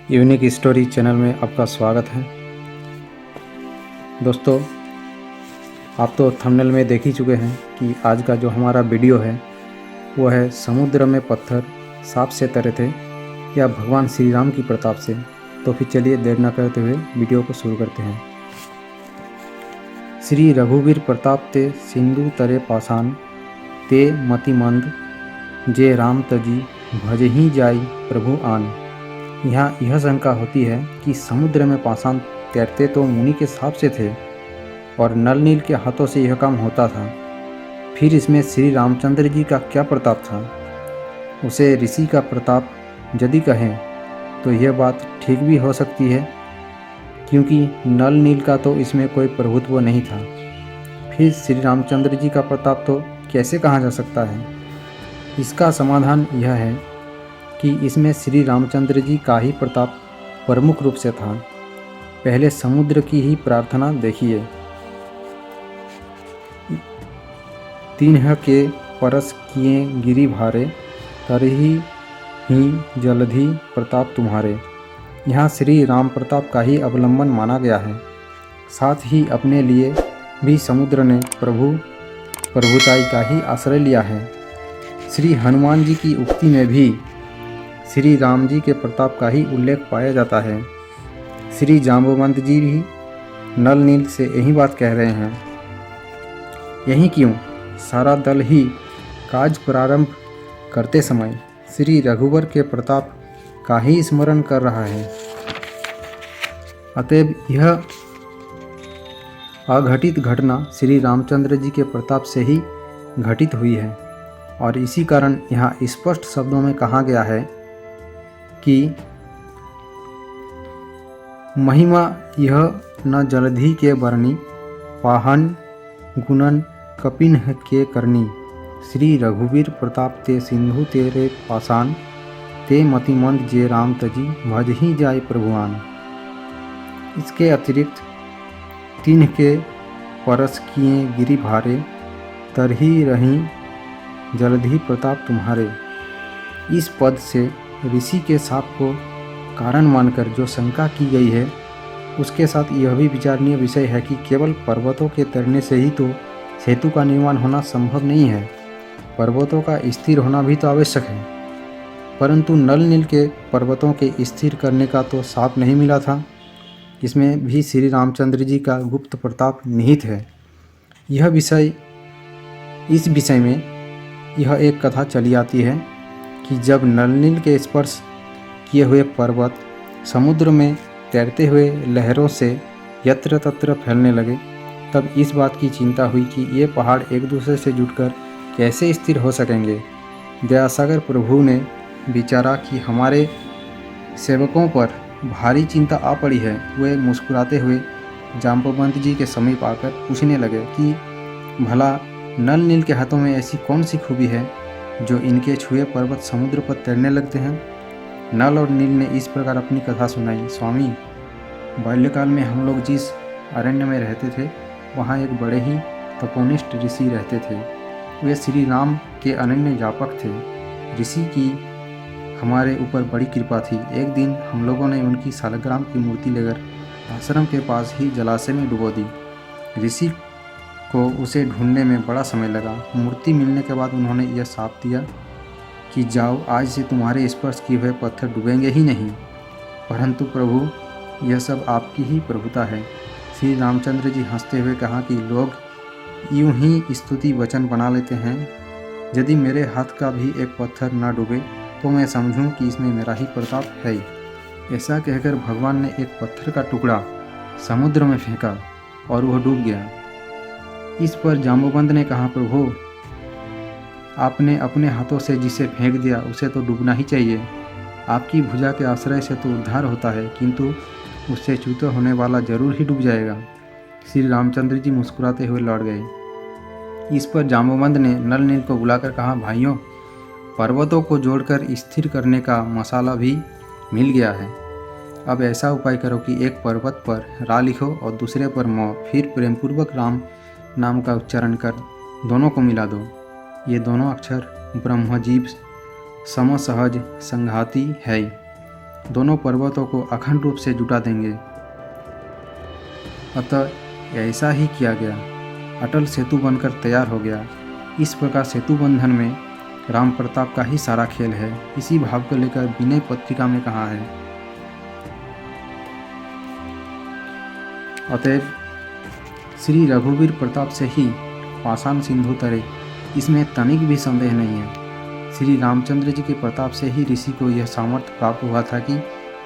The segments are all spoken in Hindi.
यूनिक स्टोरी चैनल में आपका स्वागत है। दोस्तों, आप तो थंबनेल में देख ही चुके हैं कि आज का जो हमारा वीडियो है वो है समुद्र में पत्थर सांप से तरे थे या भगवान श्री राम की प्रताप से। तो फिर चलिए देर न करते हुए वीडियो को शुरू करते हैं। श्री रघुवीर प्रताप ते सिंधु तरे पाषाण ते मतिमंद जे राम तजी भजहि जाई प्रभु आन। यहाँ यह शंका होती है कि समुद्र में पाषाण तैरते तो मुनि के साप से थे और नल नील के हाथों से यह काम होता था, फिर इसमें श्री रामचंद्र जी का क्या प्रताप था? उसे ऋषि का प्रताप यदि कहें तो यह बात ठीक भी हो सकती है, क्योंकि नल नील का तो इसमें कोई प्रभुत्व नहीं था। फिर श्री रामचंद्र जी का प्रताप तो कैसे कहा जा सकता है? इसका समाधान यह है कि इसमें श्री रामचंद्र जी का ही प्रताप प्रमुख रूप से था। पहले समुद्र की ही प्रार्थना देखिए। तिन्ह के परस किए गिरि भारे, तरही ही जलधि प्रताप तुम्हारे। यहाँ श्री राम प्रताप का ही अवलंबन माना गया है। साथ ही अपने लिए भी समुद्र ने प्रभुताई का ही आश्रय लिया है। श्री हनुमान जी की उक्ति में भी श्री राम जी के प्रताप का ही उल्लेख पाया जाता है। श्री जाम्बवंत जी भी नल नील से यही बात कह रहे हैं। यही क्यों सारा दल ही काज प्रारंभ करते समय श्री रघुवर के प्रताप का ही स्मरण कर रहा है। अतएव यह अघटित घटना श्री रामचंद्र जी के प्रताप से ही घटित हुई है और इसी कारण यहाँ स्पष्ट शब्दों में कहा गया है कि महिमा यह न जलधि के बरनी, पाहन गुणन कपिन के करनी। श्री रघुवीर प्रताप ते सिंधु तेरे पाषाण, ते मतिमंद जे राम तजी भजहि जाय प्रभुआन। इसके अतिरिक्त तिन्ह के परस किए गिरि भारे, तरही रही जलधि प्रताप तुम्हारे। इस पद से ऋषि के साप को कारण मानकर जो शंका की गई है, उसके साथ यह भी विचारणीय विषय है कि केवल पर्वतों के तैरने से ही तो सेतु का निर्माण होना संभव नहीं है। पर्वतों का स्थिर होना भी तो आवश्यक है, परंतु नल नील के पर्वतों के स्थिर करने का तो साप नहीं मिला था। इसमें भी श्री रामचंद्र जी का गुप्त प्रताप निहित है। इस विषय में यह एक कथा चली आती है कि जब नल नील के स्पर्श किए हुए पर्वत समुद्र में तैरते हुए लहरों से यत्र तत्र फैलने लगे, तब इस बात की चिंता हुई कि ये पहाड़ एक दूसरे से जुड़कर कैसे स्थिर हो सकेंगे। दयासागर प्रभु ने विचारा कि हमारे सेवकों पर भारी चिंता आ पड़ी है। वे मुस्कुराते हुए जाम्बवंत जी के समीप आकर पूछने लगे कि भला नल नील के हाथों में ऐसी कौन सी खूबी है जो इनके छुए पर्वत समुद्र पर तैरने लगते हैं। नल और नील ने इस प्रकार अपनी कथा सुनाई। स्वामी, बाल्यकाल में हम लोग जिस अरण्य में रहते थे, वहाँ एक बड़े ही तपोनिष्ठ ऋषि रहते थे। वे श्री राम के अनन्य व्यापक थे। ऋषि की हमारे ऊपर बड़ी कृपा थी। एक दिन हम लोगों ने उनकी सालग्राम की मूर्ति लेकर आश्रम के पास ही जलाशय में डुबो दी। ऋषि को उसे ढूंढने में बड़ा समय लगा। मूर्ति मिलने के बाद उन्होंने यह शाप दिया कि जाओ, आज से तुम्हारे स्पर्श किए हुए पत्थर डूबेंगे ही नहीं। परंतु प्रभु, यह सब आपकी ही प्रभुता है। श्री रामचंद्र जी हंसते हुए कहा कि लोग यूं ही स्तुति वचन बना लेते हैं। यदि मेरे हाथ का भी एक पत्थर न डूबे तो मैं समझूं कि इसमें मेरा ही प्रताप है। ऐसा कहकर भगवान ने एक पत्थर का टुकड़ा समुद्र में फेंका और वह डूब गया। इस पर जाम्बवंत ने कहा, प्रभु, आपने अपने हाथों से जिसे फेंक दिया उसे तो डूबना ही चाहिए। आपकी भुजा के आश्रय से तो उद्धार होता है, किंतु उससे च्युत होने वाला जरूर ही डूब जाएगा। श्री रामचंद्र जी मुस्कुराते हुए लौट गए। इस पर जाम्बवंत ने नल नील को बुलाकर कहा, भाइयों, पर्वतों को जोड़कर स्थिर करने का मसाला भी मिल गया है। अब ऐसा उपाय करो कि एक पर्वत पर रा लिखो और दूसरे पर म, फिर प्रेमपूर्वक राम नाम का उच्चारण कर दोनों को मिला दो। ये दोनों अक्षर ब्रह्मजीव समसहज संघाती है। दोनों पर्वतों को अखंड रूप से जुटा देंगे। अतः ऐसा ही किया गया। अटल सेतु बनकर तैयार हो गया। इस प्रकार सेतु बंधन में राम प्रताप का ही सारा खेल है। इसी भाव को लेकर विनय पत्रिका में कहा है, अतएव श्री रघुवीर प्रताप से ही पाषाण सिंधु तरे, इसमें तनिक भी संदेह नहीं है। श्री रामचंद्र जी के प्रताप से ही ऋषि को यह सामर्थ्य प्राप्त हुआ था कि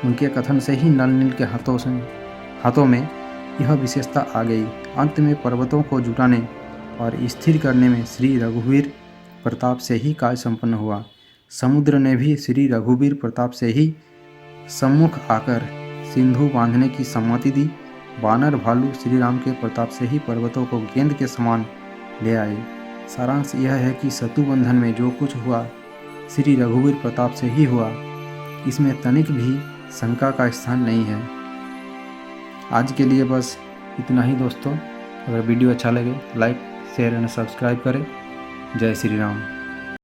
उनके कथन से ही नल नील के हाथों में यह विशेषता आ गई। अंत में पर्वतों को जुटाने और स्थिर करने में श्री रघुवीर प्रताप से ही कार्य संपन्न हुआ। समुद्र ने भी श्री रघुवीर प्रताप से ही सम्मुख आकर सिंधु बांधने की सम्मति दी। वानर भालू श्री राम के प्रताप से ही पर्वतों को गेंद के समान ले आए। सारांश यह है कि सेतु बंधन में जो कुछ हुआ श्री रघुवीर प्रताप से ही हुआ, इसमें तनिक भी शंका का स्थान नहीं है। आज के लिए बस इतना ही दोस्तों। अगर वीडियो अच्छा लगे लाइक शेयर एंड सब्सक्राइब करें। जय श्री राम।